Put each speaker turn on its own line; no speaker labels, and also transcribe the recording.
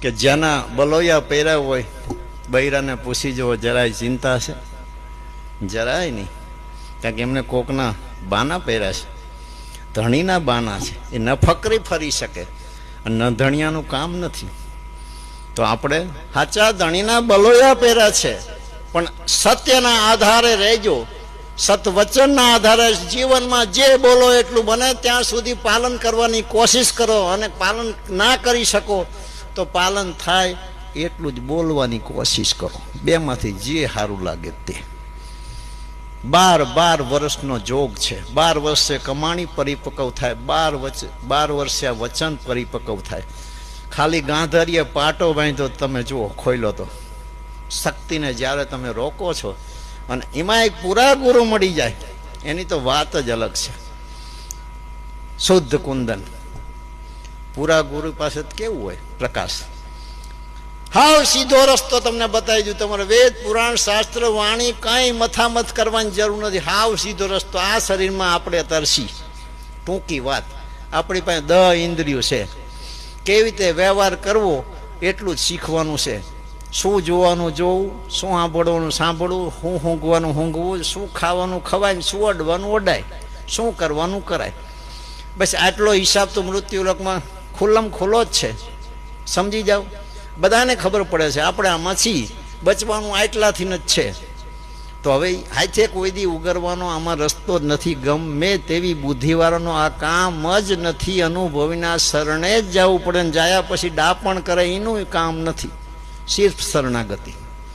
કે જેના બલોયા પહેર્યા હોય બૈરાને પૂછી જવો, જરાય ચિંતા છે? જરાય નહીં. કારણ કે એમને કોકના બાના પહેર્યા છે, ધણીના બાના છે, એ ન ફકરી ફરી શકે અને ન ધણિયાનું કામ નથી. તો આપણે સાચા ધણીના બલોયા પહેર્યા છે, પણ સત્યના આધારે રહેજો, સતવચનના આધારે જીવનમાં જે બોલો એટલું બને ત્યાં સુધી પાલન કરવાની કોશિશ કરો, અને પાલન ના કરી શકો તો પાલન થાય એટલું જ બોલવાની કોશિશ કરો. બેમાંથી જે સારું લાગે તે. 12 વર્ષનો જોગ છે. 12 વર્ષે કમાણી પરિપક્વ થાય, 12 વર્ષે આ વચન પરિપક્વ થાય. ખાલી ગાંધરીએ પાટો બાંધ્યો તમે જુઓ, ખોઈલો તો શક્તિને જ્યારે તમે રોકો છો અને એમાં એક પૂરા ગુરુ મળી જાય, એની તો વાત જ અલગ છે. શુદ્ધ કુંદન પૂરા ગુરુ પાસે કેવું હોય? પ્રકાશ. હાવ સીધો રસ્તો તમને બતાવી દઉં. તમારે વેદ પુરાણ શાસ્ત્ર વાણી કાંઈ મથામથ કરવાની જરૂર નથી. હાવ સીધો રસ્તો. આ શરીરમાં આપણે તરસી. ટૂંકી વાત, આપણી પાસે 10 ઇન્દ્રિયો છે. કેવી રીતે વ્યવહાર કરવો એટલું જ શીખવાનું છે. શું જોવાનું જોવું, શું સાંભળવાનું સાંભળવું, શું ઊંઘવાનું ઊંઘવું, શું ખાવાનું ખવાય, શું અડવાનું અડાય, શું કરવાનું કરાય. બસ આટલો હિસાબ તો મૃત્યુલોકમાં ખુલ્લમ ખુલ્લો જ છે. સમજી જાઓ. બધાને ખબર પડે છે આપણે આમાંથી બચવાનું આટલાથી જ છે. તો હવે હાથે કોઈ દી ઉગરવાનો આમાં રસ્તો જ નથી. ગમે તેવી બુદ્ધિવાળાનો આ કામ જ નથી. અનુભવીના શરણે જ જવું પડે, ને જાયા પછી ડાપણ કરે એનું કામ નથી. સિર્ફ શરણાગતિ.